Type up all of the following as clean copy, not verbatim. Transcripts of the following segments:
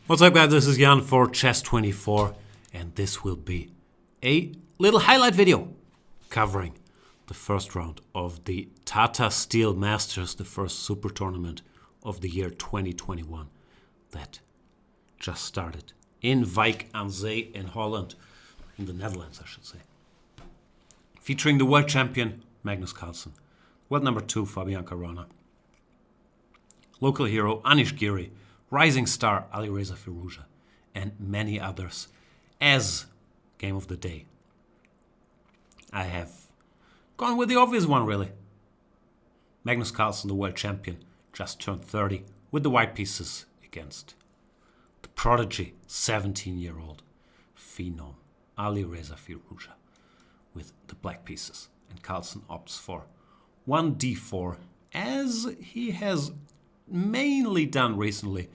What's up, guys? This is Jan for Chess24, and this will be a little highlight video covering the first round of the Tata Steel Masters, the first super tournament of the year 2021 that just started in Wijk aan Zee in Holland, in the Netherlands, I should say. Featuring the world champion Magnus Carlsen, world number 2 Fabian Caruana, local hero Anish Giri, rising star Alireza, and many others as game of the day. I have gone with the obvious one, really. Magnus Carlsen, the world champion, just turned 30 with the white pieces against the prodigy 17-year-old phenom Alireza with the black pieces. And Carlsen opts for 1d4, as he has mainly done recently.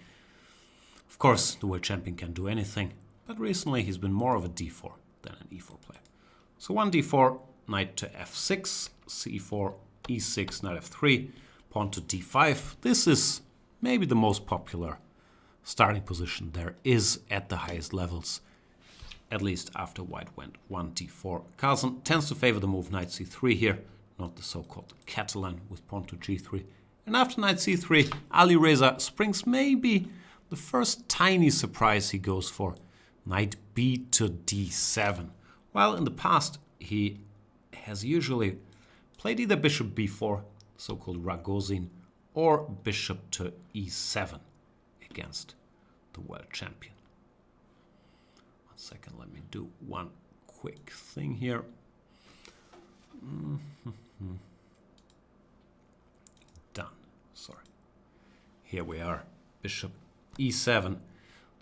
Of course, the world champion can do anything, but recently he's been more of a d4 than an e4 player. So 1d4, knight to f6, c4, e6, knight f3, pawn to d5. This is maybe the most popular starting position there is at the highest levels, at least after white went 1d4. Carlsen tends to favor the move knight c3 here, not the so-called Catalan with pawn to g3. And after knight c3, Alireza springs maybe the first tiny surprise he goes for, knight b to d7. While in the past he has usually played either bishop b4, so-called Ragozin, or bishop to e7 against the world champion. 1 second, let me do one quick thing here. Done. Sorry. Here we are. Bishop e7.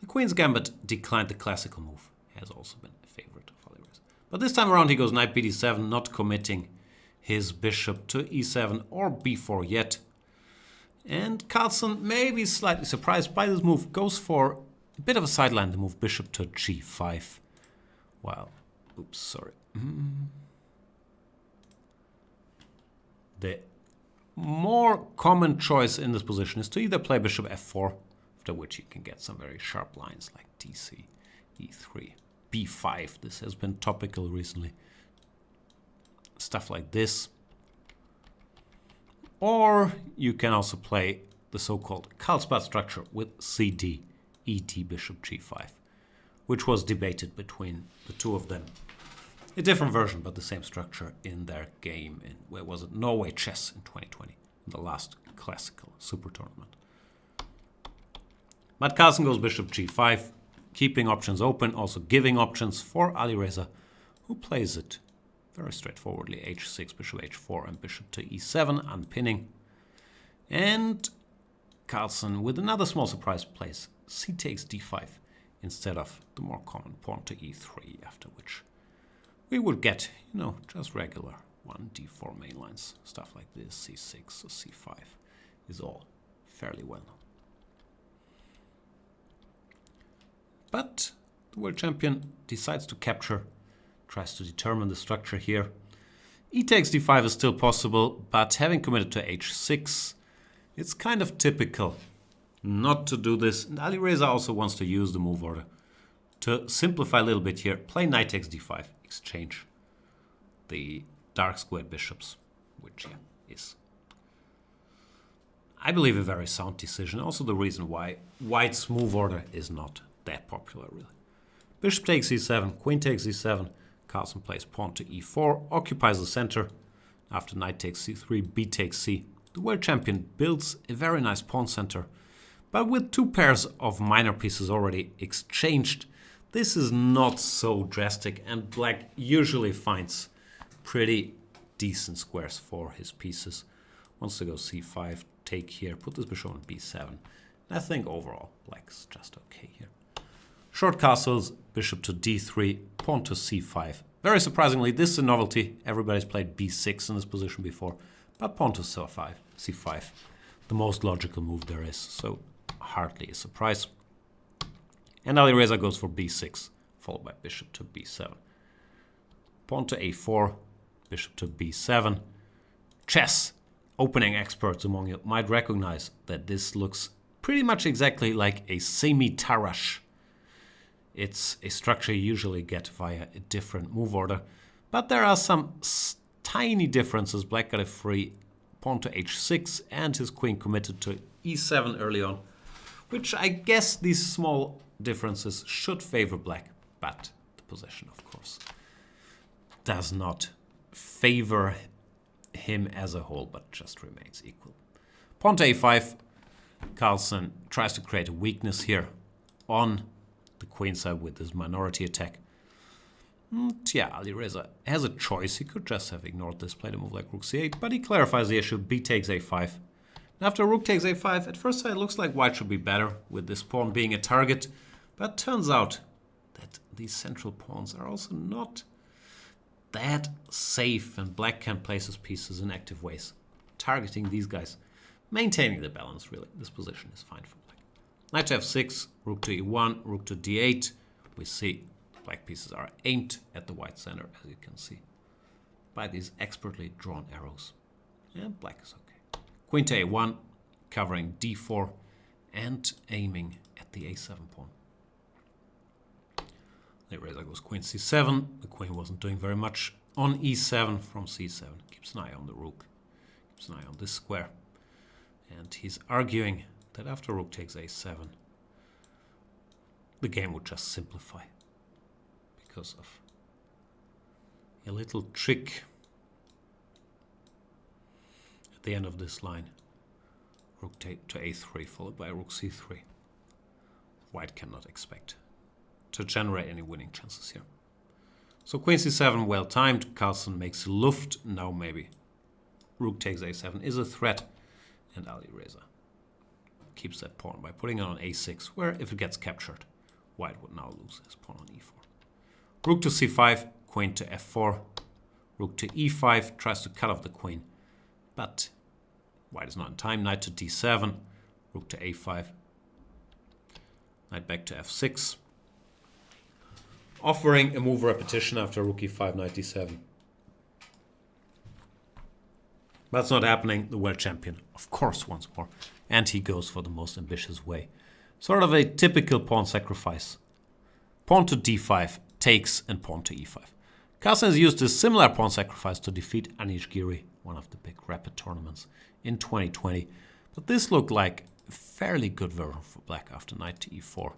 The Queen's Gambit declined the classical move. Has also been a favorite of Alireza. But this time around he goes knight bd7, not committing his bishop to e7 or b4 yet. And Carlsen, maybe slightly surprised by this move, goes for a bit of a sideline, the move bishop to g5. Wow. Oops, sorry. The more common choice in this position is to either play bishop f4, after which you can get some very sharp lines like dc, e3, b5. This has been topical recently. Stuff like this. Or you can also play the so-called Carlsbad structure with cd, ed, bishop g5, which was debated between the two of them. A different version, but the same structure in their game in, where was it, Norway Chess in 2020, in the last classical super tournament. But Carlsen goes bishop g5, keeping options open, also giving options for Alireza, who plays it very straightforwardly, h6, bishop h4, and bishop to e7, unpinning. And Carlsen, with another small surprise, plays c takes d5 instead of the more common pawn to e3, after which we would get, just regular 1d4 main lines. Stuff like this, c6 or c5 is all fairly well known. But the world champion decides to capture, tries to determine the structure here. E takes d5 is still possible, but having committed to h6, it's kind of typical not to do this. And Alireza also wants to use the move order to simplify a little bit here. Play knight takes d5, exchange the dark squared bishops, which is, I believe, a very sound decision. Also the reason why white's move order is not that popular, really. Bishop takes e7, queen takes e7, Carlsen plays pawn to e4, occupies the center. After knight takes c3, b takes c. The world champion builds a very nice pawn center, but with two pairs of minor pieces already exchanged, this is not so drastic, and black usually finds pretty decent squares for his pieces. Wants to go c5, take here, put this bishop on b7. And I think overall black's just okay here. Short castles, bishop to d3, pawn to c5. Very surprisingly, this is a novelty. Everybody's played b6 in this position before, but pawn to c5, the most logical move there is, so hardly a surprise. And Alireza goes for b6, followed by bishop to b7. Pawn to a4, bishop to b7. Chess opening experts among you might recognize that this looks pretty much exactly like a semi-tarash. It's a structure you usually get via a different move order, but there are some tiny differences. Black got a free pawn to h6 and his queen committed to e7 early on, which I guess these small differences should favor black, but the position, of course, does not favor him as a whole, but just remains equal. Pawn to a5. Carlsen tries to create a weakness here on the queen side with his minority attack. Yeah, Alireza has a choice. He could just have ignored this, played a move like rook c8, but he clarifies the issue. B takes a5. And after rook takes a5, at first sight it looks like white should be better with this pawn being a target, but turns out that these central pawns are also not that safe, and black can place his pieces in active ways, targeting these guys, maintaining the balance. Really, this position is fine for black. Knight to f6, rook to e1, rook to d8. We see black pieces are aimed at the white center, as you can see, by these expertly drawn arrows. And black is okay. Queen to a1, covering d4, and aiming at the a7 pawn. Alireza goes queen c7. The queen wasn't doing very much on e7 from c7. Keeps an eye on the rook. Keeps an eye on this square. And he's arguing that after rook takes a7, the game would just simplify because of a little trick at the end of this line. Rook to a3 followed by rook c3. White cannot expect to generate any winning chances here. So queen c7, well timed. Carlsen makes Luft. Now maybe rook takes a7 is a threat, and Alireza keeps that pawn by putting it on a6, where if it gets captured, white would now lose his pawn on e4. Rook to c5, queen to f4, rook to e5, tries to cut off the queen, but white is not in time. Knight to d7, rook to a5, knight back to f6, offering a move repetition after rook e5, knight d7. But it's not happening. The world champion, of course, once more. And he goes for the most ambitious way. Sort of a typical pawn sacrifice. Pawn to d5 takes, and pawn to e5. Carlsen has used a similar pawn sacrifice to defeat Anish Giri, one of the big rapid tournaments in 2020. But this looked like a fairly good version for black after knight to e4.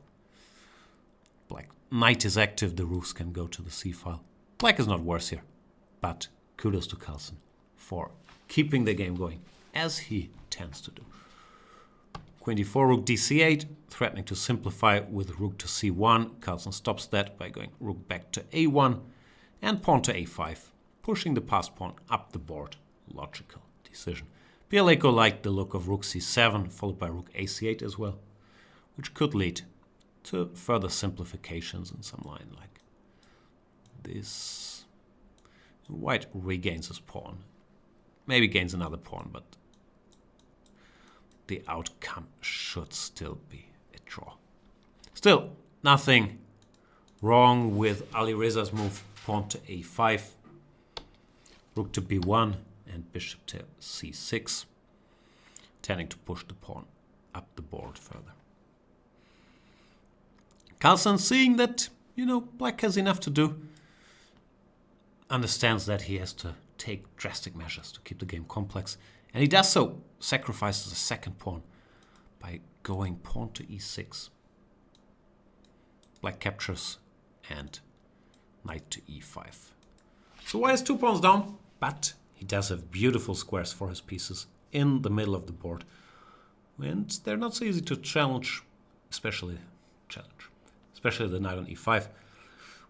Black knight is active, the rook can go to the c file. Black is not worse here, but kudos to Carlsen for keeping the game going, as he tends to do. Queen d4, rook dc8, threatening to simplify with rook to c1. Carlsen stops that by going rook back to a1, and pawn to a5, pushing the passed pawn up the board. Logical decision. Bialeko liked the look of rook c7, followed by rook ac8 as well, which could lead to further simplifications in some line like this. White regains his pawn. Maybe gains another pawn, but the outcome should still be a draw. Still, nothing wrong with Alireza's move. Pawn to a5, rook to b1, and bishop to c6, tending to push the pawn up the board further. Carlsen, seeing that, black has enough to do, understands that he has to take drastic measures to keep the game complex, and he does so, sacrifices a second pawn by going pawn to e6. Black captures, and knight to e5. So white has 2 pawns down, but he does have beautiful squares for his pieces in the middle of the board, and they're not so easy to challenge, especially the knight on e5.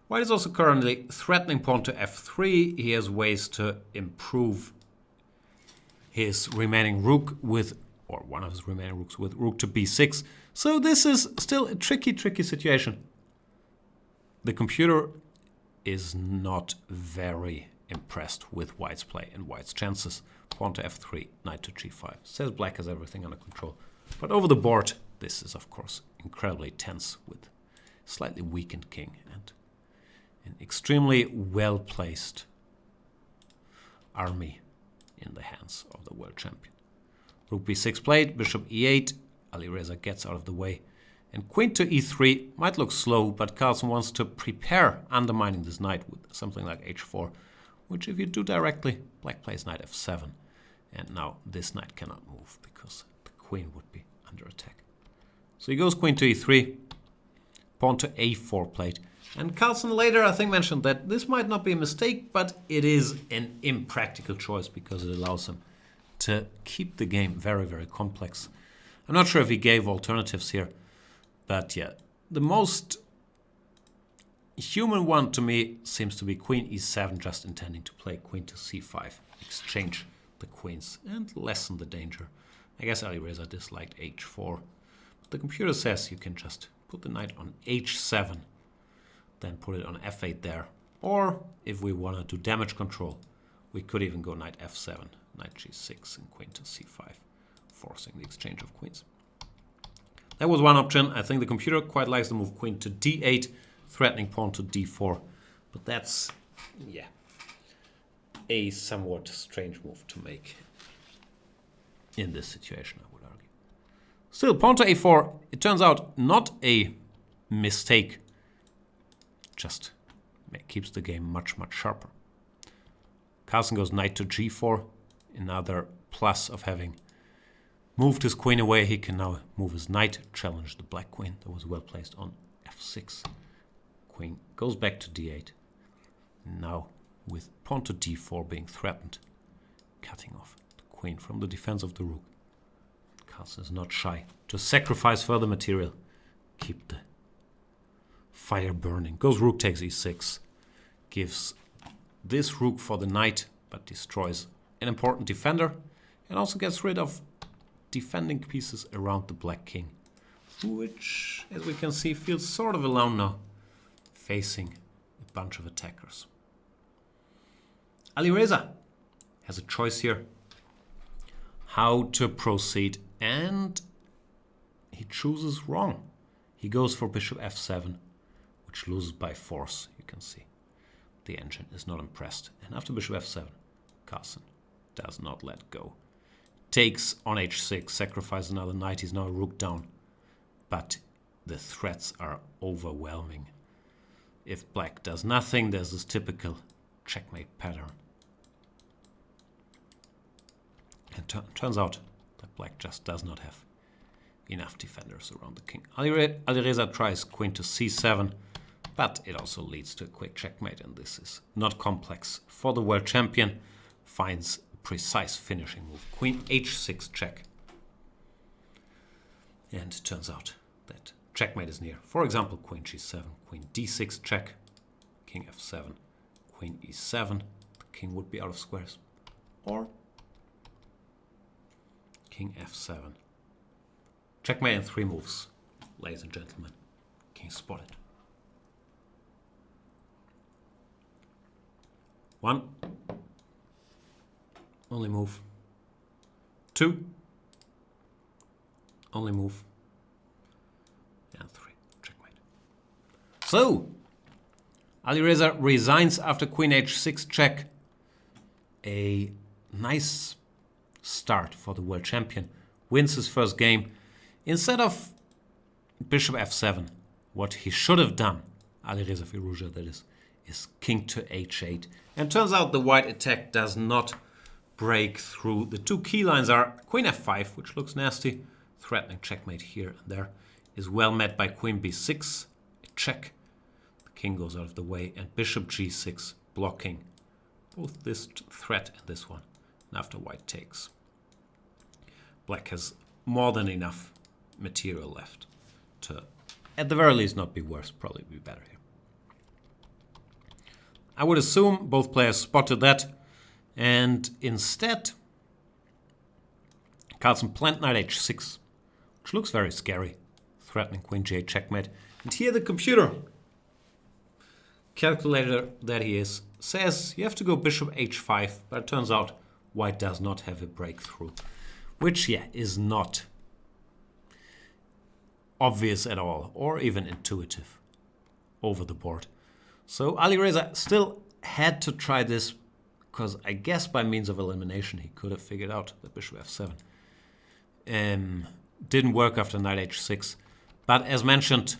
White is also currently threatening pawn to f3. He has ways to improve his remaining rook with, or one of his remaining rooks with rook to b6. So this is still a tricky situation. The computer is not very impressed with white's play and white's chances. Pawn to f3, knight to g5. Says black has everything under control. But over the board, this is of course incredibly tense with slightly weakened king and an extremely well-placed army in the hands of the world champion. Rook b6 played, bishop e8. Alireza gets out of the way. And queen to e3 might look slow, but Carlsen wants to prepare undermining this knight with something like h4, which if you do directly, black plays knight f7. And now this knight cannot move because the queen would be under attack. So he goes queen to e3, pawn to a4 played. And Carlsen later, I think, mentioned that this might not be a mistake, but it is an impractical choice because it allows him to keep the game very, very complex. I'm not sure if he gave alternatives here, but yeah, the most human one to me seems to be queen e7, just intending to play queen to c5, exchange the queens and lessen the danger. I guess Alireza disliked h4. But the computer says you can just put the knight on h7, then put it on f8 there. Or if we want to do damage control, we could even go knight f7, knight g6, and queen to c5, forcing the exchange of queens. That was one option. I think the computer quite likes the move queen to d8, threatening pawn to d4. But that's, yeah, a somewhat strange move to make in this situation, I would argue. Still, pawn to a4, it turns out not a mistake. Just keeps the game much, much sharper. Carlsen goes knight to g4. Another plus of having moved his queen away. He can now move his knight, challenge the black queen that was well placed on f6. Queen goes back to d8. Now, with pawn to d4 being threatened, cutting off the queen from the defense of the rook. Carlsen is not shy to sacrifice further material, keep the fire burning. Goes rook takes e6, gives this rook for the knight, but destroys an important defender, and also gets rid of defending pieces around the black king, which, as we can see, feels sort of alone now, facing a bunch of attackers. Alireza has a choice here how to proceed, and he chooses wrong. He goes for bishop f7, which loses by force, you can see. The engine is not impressed. And after bishop f7, Carlsen does not let go. Takes on h6, sacrifices another knight. He's now a rook down. But the threats are overwhelming. If black does nothing, there's this typical checkmate pattern. And turns out that black just does not have enough defenders around the king. Alireza tries queen to c7, but it also leads to a quick checkmate, and this is not complex for the world champion. Finds a precise finishing move. Queen h6 check. And it turns out that checkmate is near. For example, queen g7, queen d6 check, king f7, queen e7. The king would be out of squares. Or king f7. Checkmate in 3 moves, ladies and gentlemen. King spotted. 1. Only move. 2. Only move. And 3. Checkmate. So, Alireza resigns after queen h6 check. A nice start for the world champion. Wins his first game. Instead of bishop f7, what he should have done, Carlsen-Firouzja that is king to h8. And turns out the white attack does not break through. The 2 key lines are queen f5, which looks nasty, threatening checkmate here and there, is well met by queen b6, a check. The king goes out of the way, and bishop g6 blocking both this threat and this one. And after white takes, black has more than enough material left to, at the very least, not be worse, probably be better here. I would assume both players spotted that, and instead Carlsen planned knight h6, which looks very scary, threatening queen g8 checkmate. And here the computer, calculator that he is, says you have to go bishop h5, but it turns out white does not have a breakthrough, which, yeah, is not obvious at all, or even intuitive over the board. So Alireza still had to try this, because I guess by means of elimination he could have figured out the bishop f7. didn't work after knight h6. But as mentioned,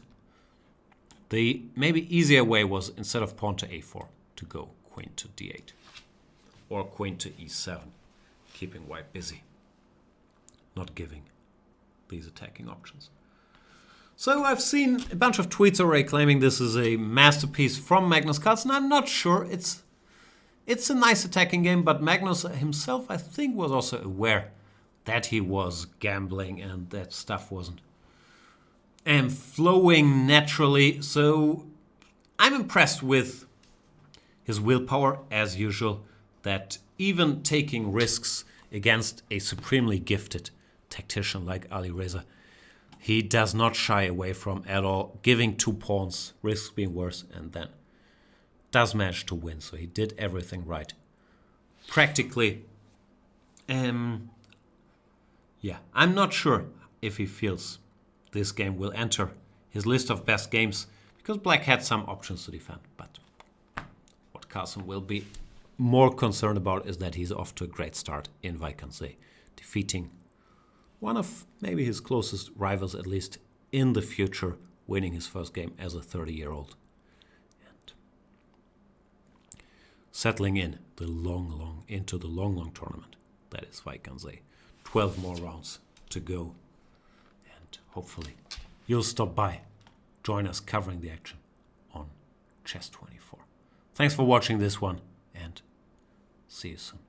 the maybe easier way was instead of pawn to a4 to go queen to d8 or queen to e7, keeping white busy, not giving these attacking options. So I've seen a bunch of tweets already claiming this is a masterpiece from Magnus Carlsen. I'm not sure. It's a nice attacking game, but Magnus himself, I think, was also aware that he was gambling and that stuff wasn't flowing naturally. So I'm impressed with his willpower, as usual, that even taking risks against a supremely gifted tactician like Alireza, he does not shy away from at all, giving 2 pawns, risks being worse, and then does manage to win. So he did everything right. Practically, yeah, I'm not sure if he feels this game will enter his list of best games, because Black had some options to defend. But what Carlsen will be more concerned about is that he's off to a great start in Vacancy, defeating one of maybe his closest rivals, at least in the future, winning his first game as a 30-year-old. And settling in the long tournament. That is Vacancy. 12 more rounds to go. And hopefully you'll stop by, join us covering the action on Chess 24. Thanks for watching this one, and see you soon.